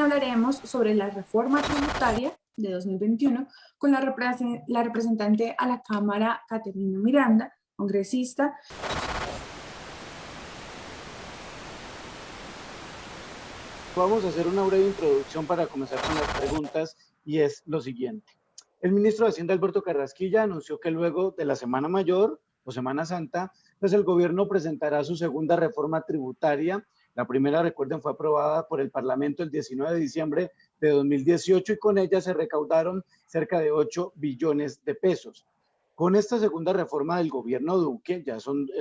hablaremos sobre la reforma tributaria de 2021 con la representante a la Cámara, Caterina Miranda, congresista. Vamos a hacer una breve introducción para comenzar con las preguntas y es lo siguiente. El ministro de Hacienda, Alberto Carrasquilla, anunció que luego de la Semana Mayor o Semana Santa, pues el gobierno presentará su segunda reforma tributaria. La primera, recuerden, fue aprobada por el Parlamento el 19 de diciembre de 2018 y con ella se recaudaron cerca de 8 billones de pesos. Con esta segunda reforma del gobierno Duque,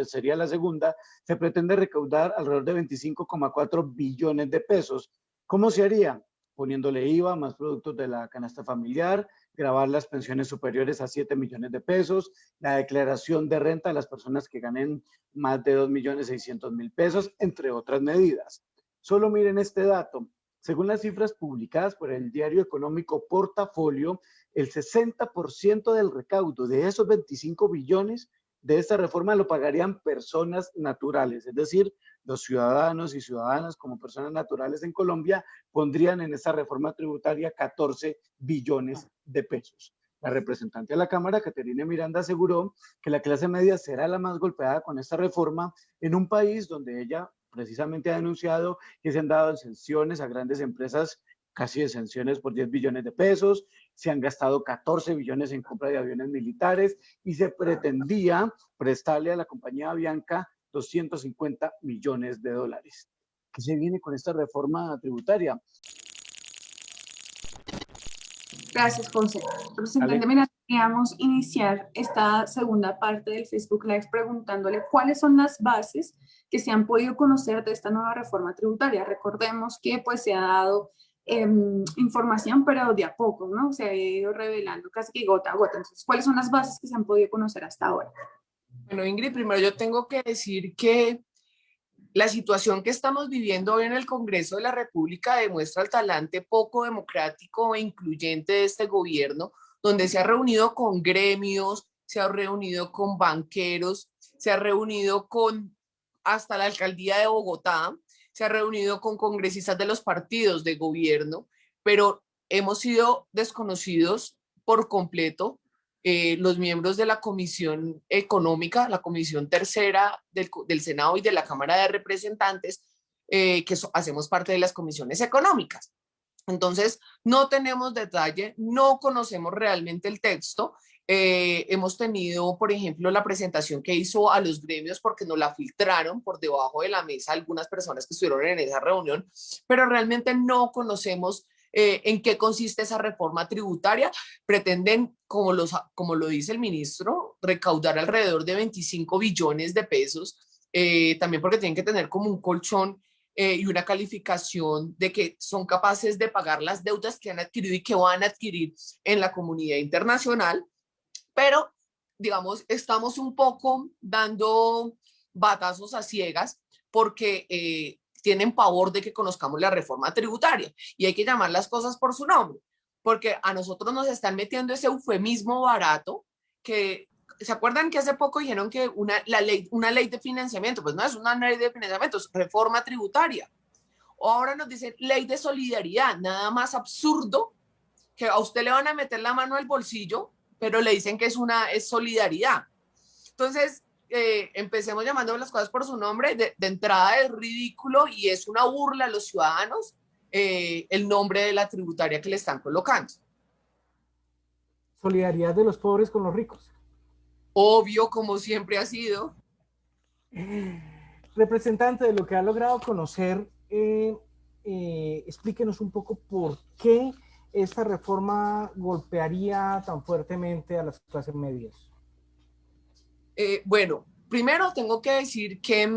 sería la segunda, se pretende recaudar alrededor de 25,4 billones de pesos. ¿Cómo se haría? Poniéndole IVA, más productos de la canasta familiar, gravar las pensiones superiores a 7 millones de pesos, la declaración de renta a las personas que ganen más de 2.600.000 pesos, entre otras medidas. Solo miren este dato. Según las cifras publicadas por el diario económico Portafolio, el 60% del recaudo de esos 25 billones de esta reforma lo pagarían personas naturales, es decir, los ciudadanos y ciudadanas como personas naturales en Colombia pondrían en esta reforma tributaria 14 billones de pesos. La representante de la Cámara, Caterina Miranda, aseguró que la clase media será la más golpeada con esta reforma en un país donde ella precisamente ha denunciado que se han dado exenciones a grandes empresas, casi exenciones por 10 billones de pesos, se han gastado 14 billones en compra de aviones militares y se pretendía prestarle a la compañía Avianca 250 millones de dólares. ¿Qué se viene con esta reforma tributaria? Gracias, José. Representante Miranda, queríamos iniciar esta segunda parte del Facebook Live preguntándole cuáles son las bases que se han podido conocer de esta nueva reforma tributaria. Recordemos que pues se ha dado información, pero de a poco, ¿no? Se ha ido revelando casi que gota a gota. Entonces, ¿cuáles son las bases que se han podido conocer hasta ahora? Bueno, Ingrid, primero yo tengo que decir que la situación que estamos viviendo hoy en el Congreso de la República demuestra el talante poco democrático e incluyente de este gobierno, donde se ha reunido con gremios, se ha reunido con banqueros, se ha reunido con hasta la alcaldía de Bogotá, se ha reunido con congresistas de los partidos de gobierno, pero hemos sido desconocidos por completo los miembros de la Comisión Económica, la Comisión Tercera del Senado y de la Cámara de Representantes, hacemos parte de las comisiones económicas. Entonces, no tenemos detalle, no conocemos realmente el texto. Hemos tenido, por ejemplo, la presentación que hizo a los gremios porque nos la filtraron por debajo de la mesa algunas personas que estuvieron en esa reunión, pero realmente no conocemos en qué consiste esa reforma tributaria. Pretenden, como lo dice el ministro, recaudar alrededor de 25 billones de pesos, también porque tienen que tener como un colchón y una calificación de que son capaces de pagar las deudas que han adquirido y que van a adquirir en la comunidad internacional, pero digamos, estamos un poco dando batazos a ciegas porque tienen pavor de que conozcamos la reforma tributaria y hay que llamar las cosas por su nombre, porque a nosotros nos están metiendo ese eufemismo barato que, ¿se acuerdan que hace poco dijeron que una ley de financiamiento? Pues no es una ley de financiamiento, es reforma tributaria. O ahora nos dicen ley de solidaridad, nada más absurdo que a usted le van a meter la mano al bolsillo, pero le dicen que es solidaridad. Entonces, empecemos llamando las cosas por su nombre. De entrada es ridículo y es una burla a los ciudadanos el nombre de la tributaria que le están colocando. Solidaridad de los pobres con los ricos. Obvio, como siempre ha sido. Representante, de lo que ha logrado conocer, explíquenos un poco por qué esta reforma golpearía tan fuertemente a las clases medias. Bueno, primero tengo que decir que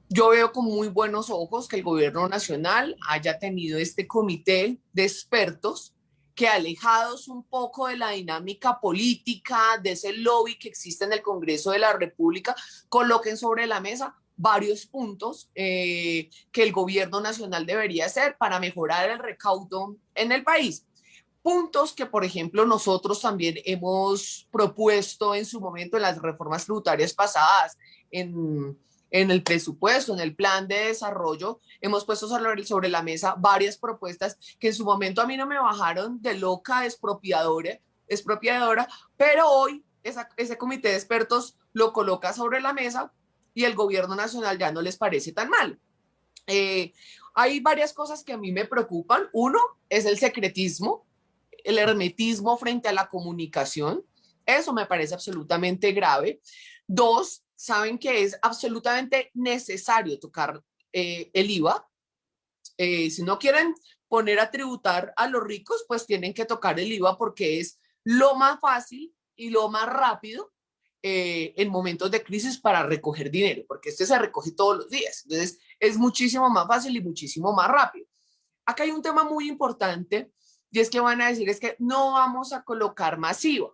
yo veo con muy buenos ojos que el gobierno nacional haya tenido este comité de expertos que, alejados un poco de la dinámica política, de ese lobby que existe en el Congreso de la República, coloquen sobre la mesa varios puntos que el gobierno nacional debería hacer para mejorar el recaudo en el país. Puntos que, por ejemplo, nosotros también hemos propuesto en su momento en las reformas tributarias pasadas, en en el presupuesto, en el plan de desarrollo, hemos puesto sobre la mesa varias propuestas que en su momento a mí no me bajaron de loca, expropiadora, pero hoy ese comité de expertos lo coloca sobre la mesa y el gobierno nacional ya no les parece tan mal. Hay varias cosas que a mí me preocupan. Uno es el secretismo, el hermetismo frente a la comunicación. Eso me parece absolutamente grave. Dos, saben que es absolutamente necesario tocar el IVA. Si no quieren poner a tributar a los ricos, pues tienen que tocar el IVA porque es lo más fácil y lo más rápido en momentos de crisis para recoger dinero, porque este se recoge todos los días. Entonces, es muchísimo más fácil y muchísimo más rápido. Acá hay un tema muy importante y es que van a decir es que no vamos a colocar más IVA,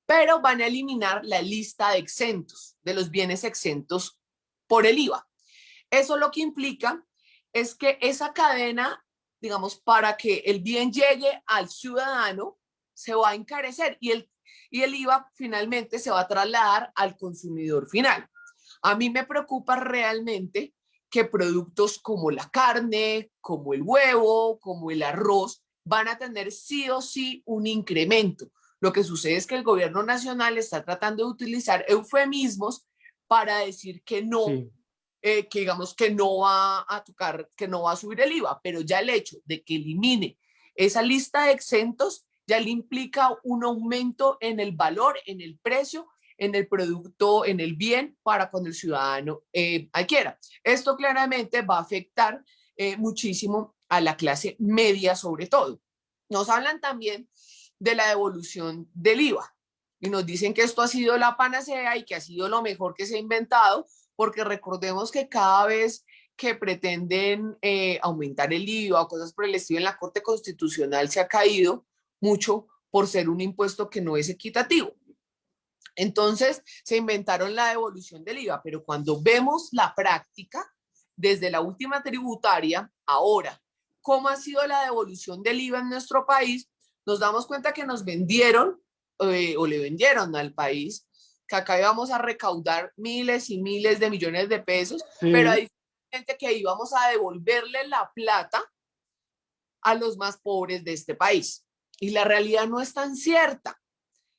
pero van a eliminar la lista de exentos, de los bienes exentos por el IVA. Eso lo que implica es que esa cadena, digamos, para que el bien llegue al ciudadano, se va a encarecer y el IVA finalmente se va a trasladar al consumidor final. A mí me preocupa realmente que productos como la carne, como el huevo, como el arroz, van a tener sí o sí un incremento. Lo que sucede es que el gobierno nacional está tratando de utilizar eufemismos para decir que no, sí. Que digamos que no va a tocar, que no va a subir el IVA, pero ya el hecho de que elimine esa lista de exentos ya le implica un aumento en el valor, en el precio, en el producto, en el bien para cuando el ciudadano adquiera. Esto claramente va a afectar muchísimo a la clase media sobre todo. Nos hablan también de la devolución del IVA y nos dicen que esto ha sido la panacea y que ha sido lo mejor que se ha inventado, porque recordemos que cada vez que pretenden aumentar el IVA o cosas por el estilo en la Corte Constitucional se ha caído mucho por ser un impuesto que no es equitativo. Entonces se inventaron la devolución del IVA, pero cuando vemos la práctica, desde la última tributaria, ahora, cómo ha sido la devolución del IVA en nuestro país, nos damos cuenta que nos vendieron o le vendieron al país que acá íbamos a recaudar miles y miles de millones de pesos, sí. Pero hay gente que íbamos a devolverle la plata a los más pobres de este país. Y la realidad no es tan cierta.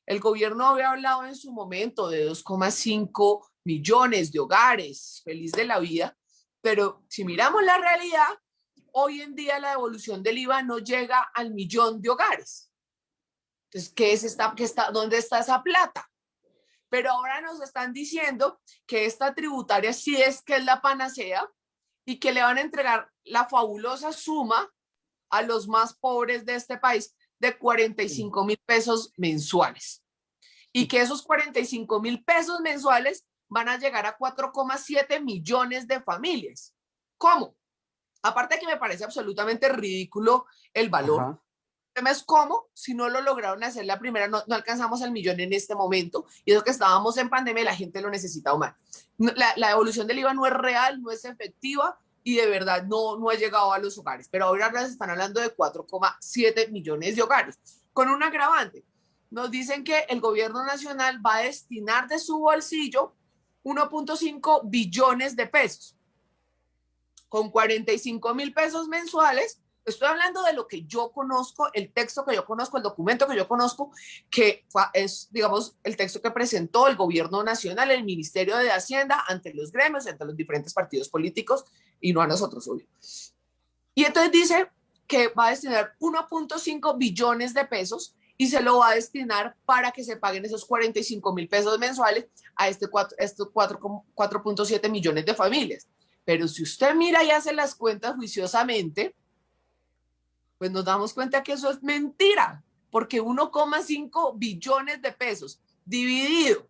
El gobierno había hablado en su momento de 2,5 millones de hogares, feliz de la vida, pero si miramos la realidad, hoy en día la devolución del IVA no llega al 1.000.000 de hogares. Entonces, ¿dónde está esa plata? Pero ahora nos están diciendo que esta tributaria sí es que es la panacea y que le van a entregar la fabulosa suma a los más pobres de este país de 45,000 pesos mensuales. Y que esos 45,000 pesos mensuales van a llegar a 4,7 millones de familias. ¿Cómo? Aparte de que me parece absolutamente ridículo el valor. Ajá. El tema es cómo, si no lo lograron hacer la primera, no alcanzamos el 1.000.000 en este momento, y eso que estábamos en pandemia y la gente lo necesita más. La devolución del IVA no es real, no es efectiva, y de verdad no ha llegado a los hogares, pero ahora nos están hablando de 4,7 millones de hogares, con un agravante. Nos dicen que el gobierno nacional va a destinar de su bolsillo 1.5 billones de pesos, con 45,000 pesos mensuales. Estoy hablando de lo que yo conozco, el texto que yo conozco, el documento que yo conozco, que es, digamos, el texto que presentó el gobierno nacional, el Ministerio de Hacienda, ante los gremios, ante los diferentes partidos políticos, y no a nosotros, obvio. Y entonces dice que va a destinar 1.5 billones de pesos y se lo va a destinar para que se paguen esos 45,000 pesos mensuales a estos 4.7 millones de familias. Pero si usted mira y hace las cuentas juiciosamente, pues nos damos cuenta que eso es mentira, porque 1,5 billones de pesos dividido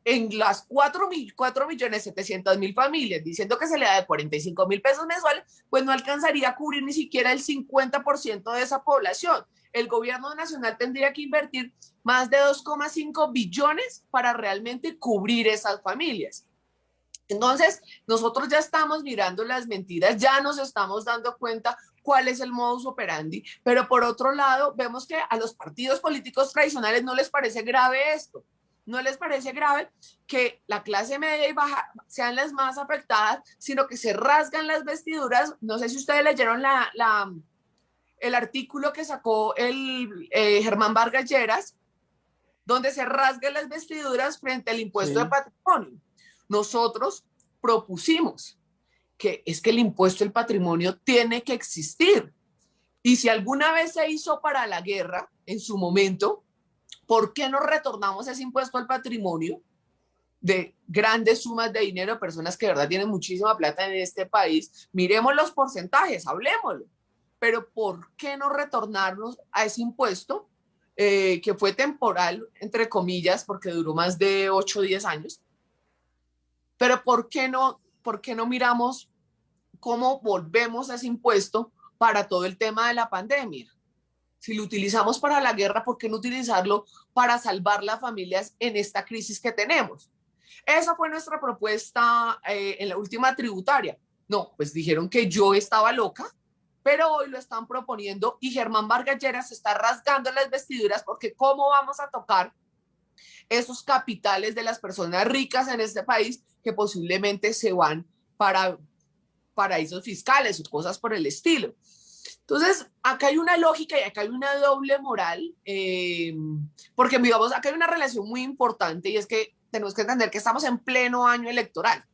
en las 4.700.000 familias, diciendo que se le da de 45,000 pesos mensuales, pues no alcanzaría a cubrir ni siquiera el 50% de esa población. El gobierno nacional tendría que invertir más de 2,5 billones para realmente cubrir esas familias. Entonces, nosotros ya estamos mirando las mentiras, ya nos estamos dando cuenta cuál es el modus operandi, pero por otro lado, vemos que a los partidos políticos tradicionales no les parece grave esto. ¿No les parece grave que la clase media y baja sean las más afectadas, sino que se rasgan las vestiduras? No sé si ustedes leyeron el artículo que sacó el Germán Vargas Lleras, donde se rasgan las vestiduras frente al impuesto de patrimonio. Nosotros propusimos que es que el impuesto del patrimonio tiene que existir. Y si alguna vez se hizo para la guerra, en su momento, ¿por qué no retornamos ese impuesto al patrimonio de grandes sumas de dinero de personas que de verdad tienen muchísima plata en este país? Miremos los porcentajes, hablemoslo. Pero ¿por qué no retornarnos a ese impuesto que fue temporal, entre comillas, porque duró más de 8 o 10 años? Pero ¿por qué no miramos cómo volvemos a ese impuesto para todo el tema de la pandemia? Si lo utilizamos para la guerra, ¿por qué no utilizarlo para salvar las familias en esta crisis que tenemos? Esa fue nuestra propuesta en la última tributaria. No, pues dijeron que yo estaba loca, pero hoy lo están proponiendo y Germán Vargas Lleras se está rasgando las vestiduras porque ¿cómo vamos a tocar esos capitales de las personas ricas en este país que posiblemente se van para paraísos fiscales o cosas por el estilo? Entonces, acá hay una lógica y acá hay una doble moral, porque digamos, acá hay una relación muy importante y es que tenemos que entender que estamos en pleno año electoral.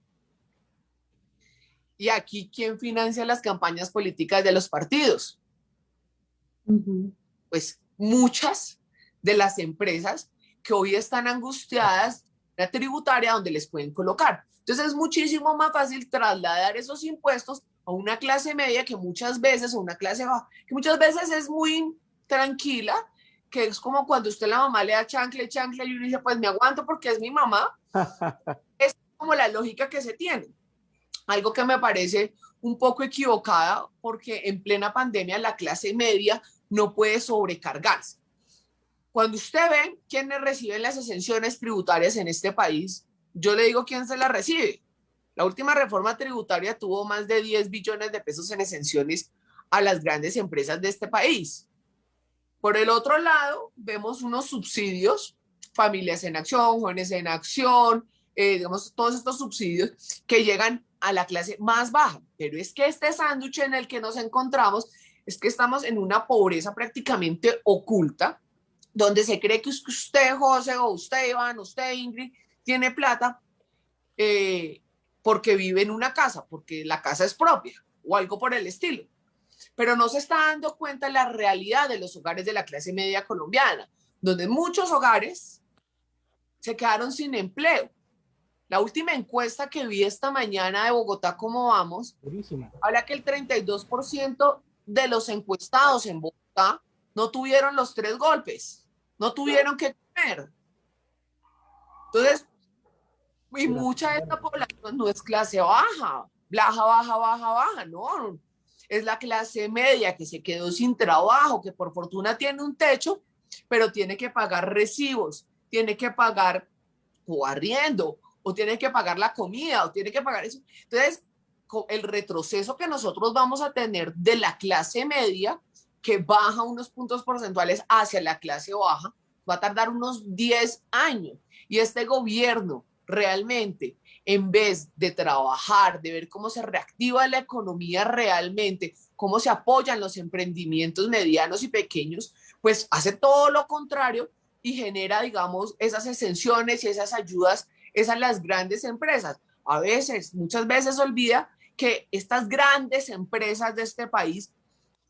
Y aquí, ¿quién financia las campañas políticas de los partidos? Pues muchas de las empresas que hoy están angustiadas en la tributaria donde les pueden colocar. Entonces es muchísimo más fácil trasladar esos impuestos a una clase media que muchas veces, o una clase baja, que muchas veces es muy tranquila, que es como cuando usted la mamá le da chancle y uno dice, pues me aguanto porque es mi mamá. Es como la lógica que se tiene. Algo que me parece un poco equivocada porque en plena pandemia la clase media no puede sobrecargarse. Cuando usted ve quiénes reciben las exenciones tributarias en este país, yo le digo quién se las recibe. La última reforma tributaria tuvo más de 10 billones de pesos en exenciones a las grandes empresas de este país. Por el otro lado, vemos unos subsidios, Familias en Acción, Jóvenes en Acción, digamos, todos estos subsidios que llegan a la clase más baja. Pero es que este sándwich en el que nos encontramos es que estamos en una pobreza prácticamente oculta, donde se cree que usted, José, o usted, Iván, usted, Ingrid, tiene plata porque vive en una casa, porque la casa es propia o algo por el estilo. Pero no se está dando cuenta de la realidad de los hogares de la clase media colombiana, donde muchos hogares se quedaron sin empleo. La última encuesta que vi esta mañana de Bogotá, ¿cómo vamos? Durísima. Habla que el 32% de los encuestados en Bogotá no tuvieron los 3 golpes, no tuvieron que comer. Entonces, y mucha de esta población no es clase baja, no. Es la clase media que se quedó sin trabajo, que por fortuna tiene un techo, pero tiene que pagar recibos, tiene que pagar o arriendo, o tiene que pagar la comida, o tiene que pagar eso. Entonces, el retroceso que nosotros vamos a tener de la clase media, que baja unos puntos porcentuales hacia la clase baja, va a tardar unos 10 años. Y este gobierno realmente, en vez de trabajar, de ver cómo se reactiva la economía realmente, cómo se apoyan los emprendimientos medianos y pequeños, pues hace todo lo contrario y genera, digamos, esas exenciones y esas ayudas, esas las grandes empresas. A veces, muchas veces olvida que estas grandes empresas de este país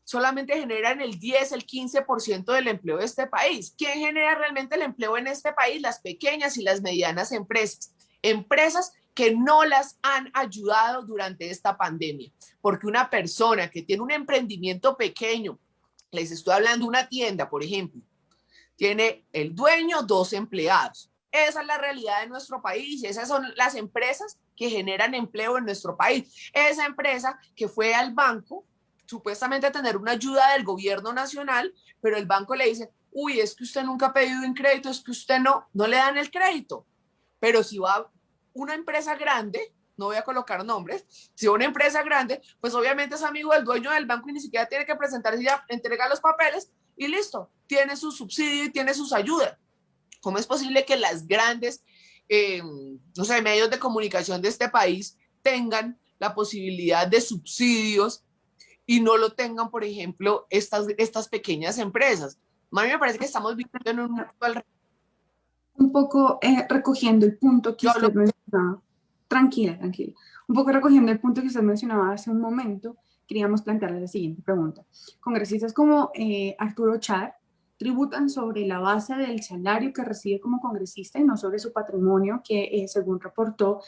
solamente generan el 10, el 15% del empleo de este país. ¿Quién genera realmente el empleo en este país? Las pequeñas y las medianas empresas. Empresas que no las han ayudado durante esta pandemia. Porque una persona que tiene un emprendimiento pequeño, les estoy hablando de una tienda, por ejemplo, tiene el dueño, 2 empleados. Esa es la realidad de nuestro país y esas son las empresas que generan empleo en nuestro país. Esa empresa que fue al banco supuestamente a tener una ayuda del gobierno nacional, pero el banco le dice, uy, es que usted nunca ha pedido un crédito, es que usted no le dan el crédito. Pero si va una empresa grande, no voy a colocar nombres, si va una empresa grande, pues obviamente es amigo del dueño del banco y ni siquiera tiene que presentarse, ya entrega los papeles y listo, tiene su subsidio y tiene sus ayudas. ¿Cómo es posible que las grandes, no sé, medios de comunicación de este país tengan la posibilidad de subsidios y no lo tengan, por ejemplo, estas pequeñas empresas? A mí me parece que estamos viviendo en un mundo al... Un poco recogiendo el punto que Yo hablo... usted mencionaba. Tranquila, tranquila. Un poco recogiendo el punto que usted mencionaba hace un momento, queríamos plantearle la siguiente pregunta. Congresistas como Arturo Char tributan sobre la base del salario que recibe como congresista y no sobre su patrimonio que, según reportó,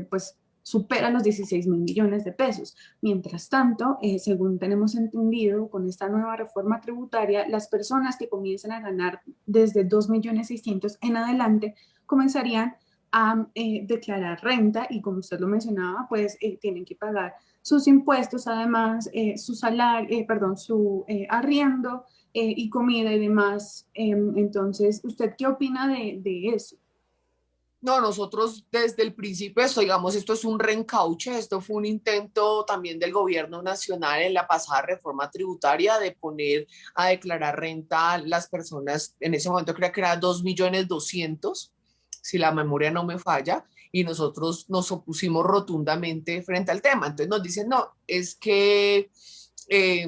pues supera los 16.000 millones de pesos. Mientras tanto, según tenemos entendido, con esta nueva reforma tributaria, las personas que comiencen a ganar desde 2.600.000 en adelante comenzarían a declarar renta y, como usted lo mencionaba, pues tienen que pagar sus impuestos, además su salario, perdón, su arriendo y comida y demás. Entonces, ¿usted qué opina de eso? No, nosotros desde el principio, esto, digamos, esto es un reencauche, esto fue un intento también del gobierno nacional en la pasada reforma tributaria de poner a declarar renta a las personas, en ese momento creo que era 2.200.000, si la memoria no me falla, y nosotros nos opusimos rotundamente frente al tema. Entonces nos dicen, no, es que eh,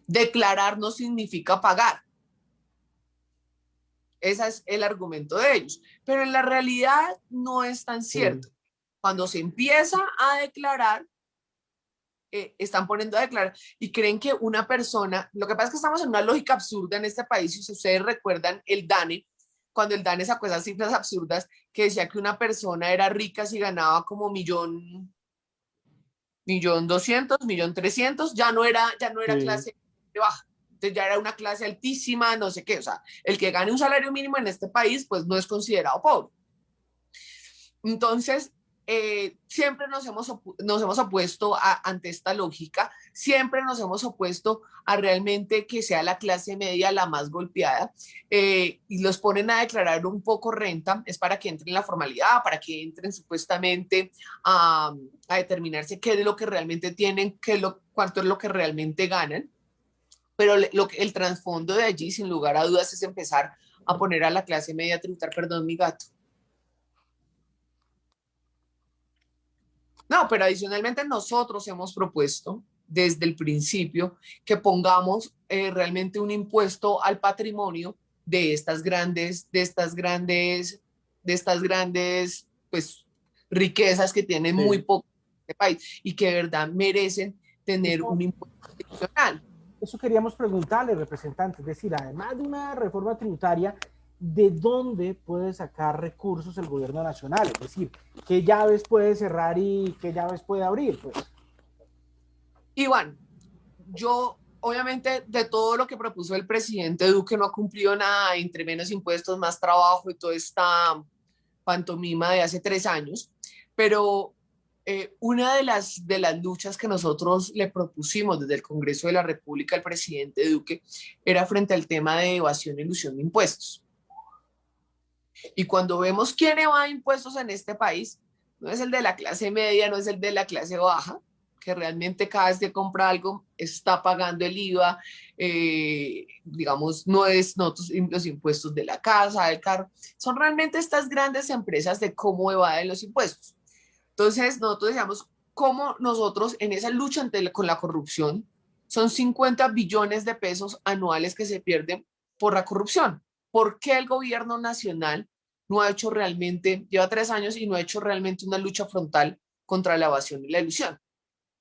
declarar no significa pagar. Ese es el argumento de ellos. Pero en la realidad no es tan cierto. Cuando se empieza a declarar, están poniendo a declarar y creen que una persona, lo que pasa es que estamos en una lógica absurda en este país, y si ustedes recuerdan el DANE, cuando el DANE sacó esas cifras absurdas que decía que una persona era rica si ganaba como millón doscientos, millón trescientos, ya no era clase baja. Entonces ya era una clase altísima, no sé qué. O sea, el que gane un salario mínimo en este país, pues no es considerado pobre. Entonces, siempre nos hemos opuesto ante esta lógica, siempre nos hemos opuesto a realmente que sea la clase media la más golpeada, y los ponen a declarar un poco renta, es para que entren en la formalidad, para que entren supuestamente a determinarse qué es lo que realmente tienen, cuánto es lo que realmente ganan. Pero el trasfondo de allí, sin lugar a dudas, es empezar a poner a la clase media a tributar. Perdón, mi gato. No, pero adicionalmente nosotros hemos propuesto desde el principio que pongamos realmente un impuesto al patrimonio de estas grandes, pues, riquezas que tienen muy poco en este país y que de verdad merecen tener un impuesto adicional. Eso queríamos preguntarle, representante, es decir, además de una reforma tributaria, ¿de dónde puede sacar recursos el gobierno nacional? Es decir, ¿qué llaves puede cerrar y qué llaves puede abrir? Pues. Iván, yo obviamente de todo lo que propuso el presidente Duque no ha cumplido nada, entre menos impuestos, más trabajo y toda esta pantomima de hace 3 años, pero una de las luchas que nosotros le propusimos desde el Congreso de la República al presidente Duque era frente al tema de evasión e ilusión de impuestos. Y cuando vemos quién evade impuestos en este país, no es el de la clase media, no es el de la clase baja, que realmente cada vez que compra algo está pagando el IVA, digamos, no los impuestos de la casa, del carro, son realmente estas grandes empresas de cómo evaden los impuestos. Entonces, nosotros decíamos, cómo nosotros en esa lucha con la corrupción, son 50 billones de pesos anuales que se pierden por la corrupción. ¿Por qué el gobierno nacional no ha hecho realmente, lleva 3 años y no ha hecho realmente una lucha frontal contra la evasión y la ilusión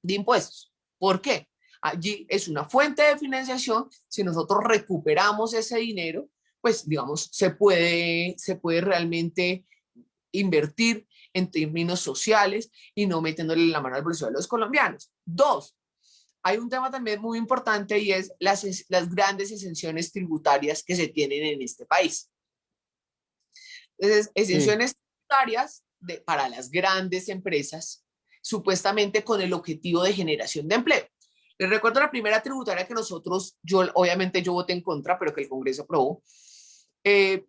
de impuestos? ¿Por qué? Allí es una fuente de financiación. Si nosotros recuperamos ese dinero, pues digamos, se puede realmente invertir en términos sociales y no metiéndole la mano al bolsillo de los colombianos. 2, hay un tema también muy importante y es las grandes exenciones tributarias que se tienen en este país. Entonces, exenciones tributarias para las grandes empresas, supuestamente con el objetivo de generación de empleo. Les recuerdo la primera tributaria que obviamente yo voté en contra, pero que el Congreso aprobó,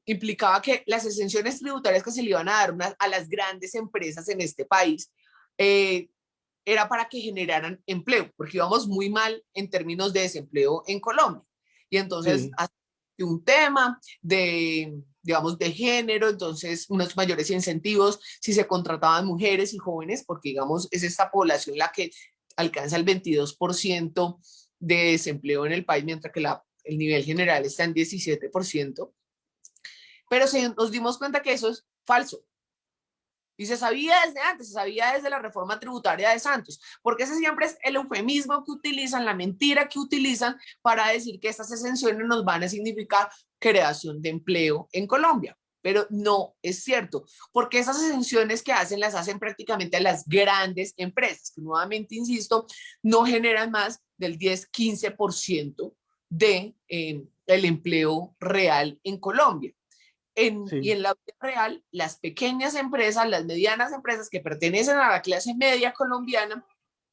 implicaba que las exenciones tributarias que se le iban a dar a las grandes empresas en este país era para que generaran empleo, porque íbamos muy mal en términos de desempleo en Colombia. Y entonces de un tema, digamos, de género, entonces unos mayores incentivos si se contrataban mujeres y jóvenes, porque digamos es esta población la que alcanza el 22% de desempleo en el país, mientras que el nivel general está en 17%. Pero nos dimos cuenta que eso es falso. Y se sabía desde antes, se sabía desde la reforma tributaria de Santos, porque ese siempre es el eufemismo que utilizan, la mentira que utilizan para decir que estas exenciones nos van a significar creación de empleo en Colombia. Pero no es cierto, porque esas exenciones que hacen las hacen prácticamente a las grandes empresas, que nuevamente, insisto, no generan más del 10-15% de, el empleo real en Colombia. Y en la vida real, las pequeñas empresas, las medianas empresas que pertenecen a la clase media colombiana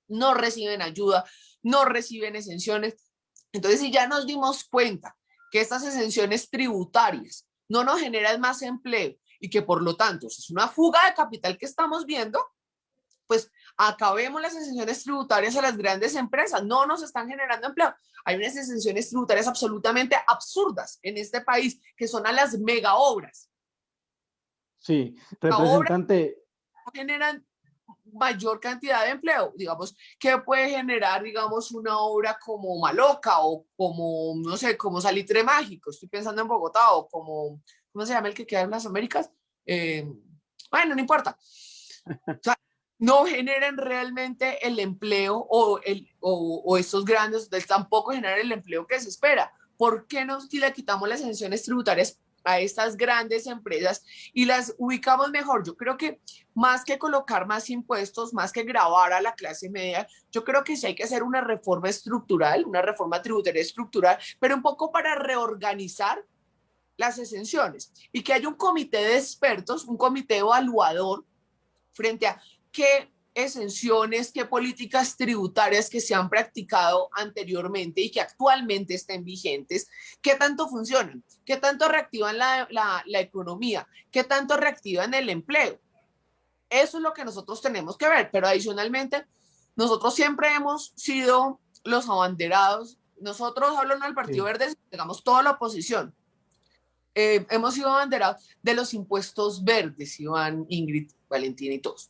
no reciben ayuda, no reciben exenciones. Entonces, si ya nos dimos cuenta que estas exenciones tributarias no nos generan más empleo y que por lo tanto es una fuga de capital que estamos viendo, pues acabemos las exenciones tributarias a las grandes empresas, no nos están generando empleo. Hay unas exenciones tributarias absolutamente absurdas en este país, que son a las mega obras. Sí, representante. No generan mayor cantidad de empleo, digamos, que puede generar, digamos, una obra como Maloca o como, no sé, como Salitre Mágico, estoy pensando en Bogotá, o como, ¿cómo se llama el que queda en las Américas? Bueno, no importa. O sea, no generan realmente el empleo o estos grandes hoteles tampoco generan el empleo que se espera. ¿Por qué no si le quitamos las exenciones tributarias a estas grandes empresas y las ubicamos mejor? Yo creo que más que colocar más impuestos, más que gravar a la clase media, yo creo que sí hay que hacer una reforma estructural, una reforma tributaria estructural, pero un poco para reorganizar las exenciones y que haya un comité de expertos, un comité evaluador frente a qué exenciones, qué políticas tributarias que se han practicado anteriormente y que actualmente estén vigentes, qué tanto funcionan, qué tanto reactivan la economía, qué tanto reactivan el empleo. Eso es lo que nosotros tenemos que ver, pero adicionalmente, nosotros siempre hemos sido los abanderados, nosotros, hablando del Partido Verde, digamos toda la oposición, hemos sido abanderados de los impuestos verdes, Iván, Ingrid, Valentín y todos.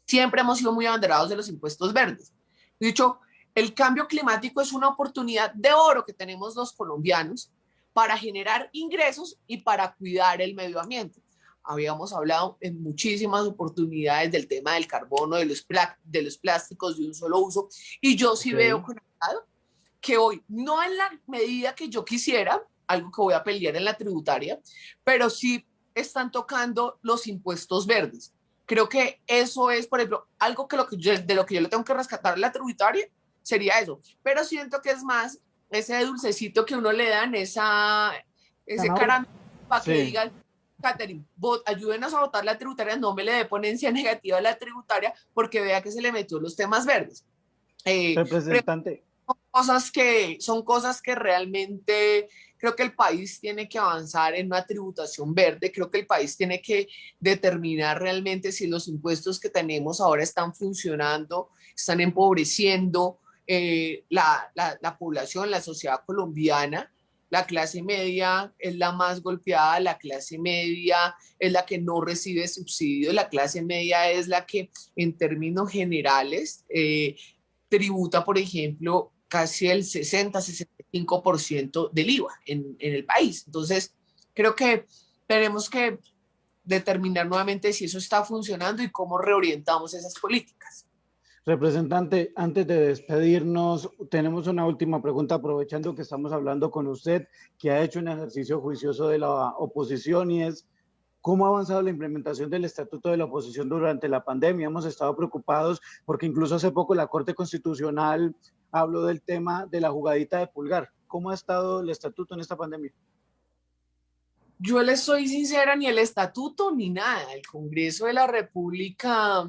Siempre hemos sido muy abanderados de los impuestos verdes. De hecho, el cambio climático es una oportunidad de oro que tenemos los colombianos para generar ingresos y para cuidar el medio ambiente. Habíamos hablado en muchísimas oportunidades del tema del carbono, de los plásticos de un solo uso, y yo sí veo conectado que hoy, no en la medida que yo quisiera, algo que voy a pelear en la tributaria, pero sí están tocando los impuestos verdes. Creo que eso es, por ejemplo, algo que de lo que yo le tengo que rescatar a la tributaria sería eso. Pero siento que es más ese dulcecito que uno le dan, ese caramelo para que digan, Catherine, ayúdenos a votar la tributaria, no me le dé ponencia negativa a la tributaria porque vea que se le metió los temas verdes. Representante. Son cosas que realmente creo que el país tiene que avanzar en una tributación verde. Creo que el país tiene que determinar realmente si los impuestos que tenemos ahora están funcionando, están empobreciendo la población, la sociedad colombiana. La clase media es la más golpeada, la clase media es la que no recibe subsidios, la clase media es la que en términos generales tributa, por ejemplo, casi el 60-65% del IVA en el país. Entonces, creo que tenemos que determinar nuevamente si eso está funcionando y cómo reorientamos esas políticas. Representante, antes de despedirnos, tenemos una última pregunta, aprovechando que estamos hablando con usted, que ha hecho un ejercicio juicioso de la oposición, y es: ¿cómo ha avanzado la implementación del Estatuto de la Oposición durante la pandemia? Hemos estado preocupados porque incluso hace poco la Corte Constitucional habló del tema de la jugadita de pulgar. ¿Cómo ha estado el Estatuto en esta pandemia? Yo les soy sincera, ni el Estatuto ni nada. El Congreso de la República,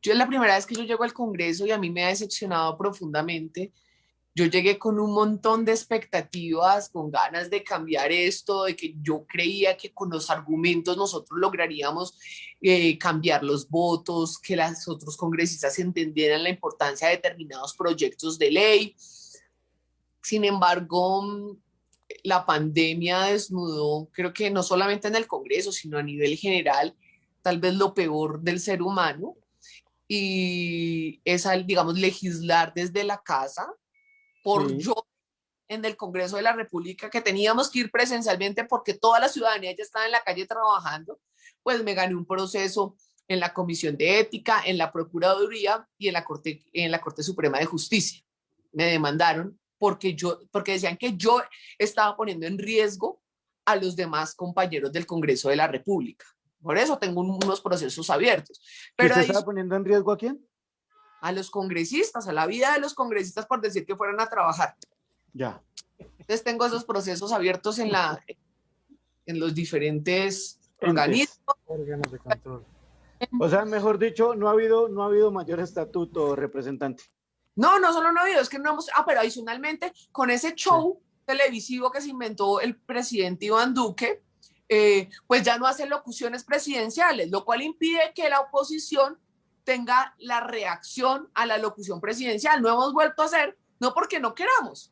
yo es la primera vez que yo llego al Congreso y a mí me ha decepcionado profundamente. Yo llegué con un montón de expectativas, con ganas de cambiar esto, de que yo creía que con los argumentos nosotros lograríamos cambiar los votos, que los otros congresistas entendieran la importancia de determinados proyectos de ley. Sin embargo, la pandemia desnudó, creo que no solamente en el Congreso, sino a nivel general, tal vez lo peor del ser humano, y es, digamos, legislar desde la casa por Sí. yo en el Congreso de la República, que teníamos que ir presencialmente porque toda la ciudadanía ya estaba en la calle trabajando, pues me gané un proceso en la Comisión de Ética, en la Procuraduría y en la Corte Suprema de Justicia. Me demandaron porque decían que yo estaba poniendo en riesgo a los demás compañeros del Congreso de la República. Por eso tengo unos procesos abiertos. ¿Que Pero usted estaba poniendo en riesgo a quién? a los congresistas, a la vida de los congresistas por decir que fueran a trabajar. Ya. Entonces tengo esos procesos abiertos en los diferentes Entes. organismos. Órganos de control. O sea, mejor dicho, no ha habido mayor estatuto, representante. No, no solo no ha habido, es que no hemos, pero adicionalmente con ese show televisivo que se inventó el presidente Iván Duque, pues ya no hace locuciones presidenciales, lo cual impide que la oposición tenga la reacción a la locución presidencial. No hemos vuelto a hacer, no porque no queramos,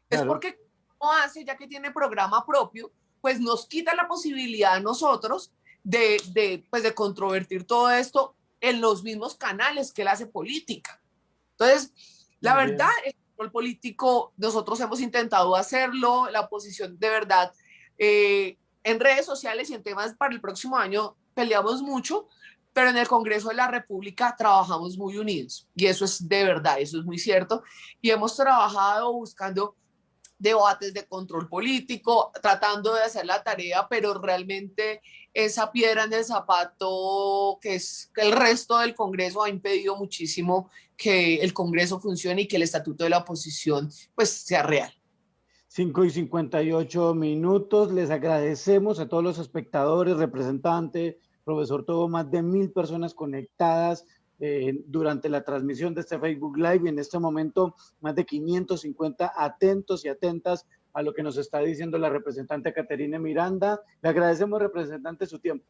es Claro. porque no hace, ya que tiene programa propio, pues nos quita la posibilidad a nosotros pues de controvertir todo esto en los mismos canales que él hace política. Entonces, la Muy verdad, bien. el control político, nosotros hemos intentado hacerlo, la oposición de verdad, en redes sociales y en temas para el próximo año peleamos mucho, pero en el Congreso de la República trabajamos muy unidos y eso es de verdad, eso es muy cierto, y hemos trabajado buscando debates de control político, tratando de hacer la tarea, pero realmente esa piedra en el zapato que es que el resto del Congreso ha impedido muchísimo que el Congreso funcione y que el estatuto de la oposición pues sea real. 5:58. Les agradecemos a todos los espectadores, representantes, profesor, tuvo más de 1000 personas conectadas durante la transmisión de este Facebook Live y en este momento más de 550 atentos y atentas a lo que nos está diciendo la representante Caterina Miranda. Le agradecemos, representante, su tiempo.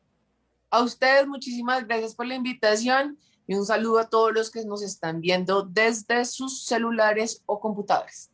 A ustedes muchísimas gracias por la invitación y un saludo a todos los que nos están viendo desde sus celulares o computadores.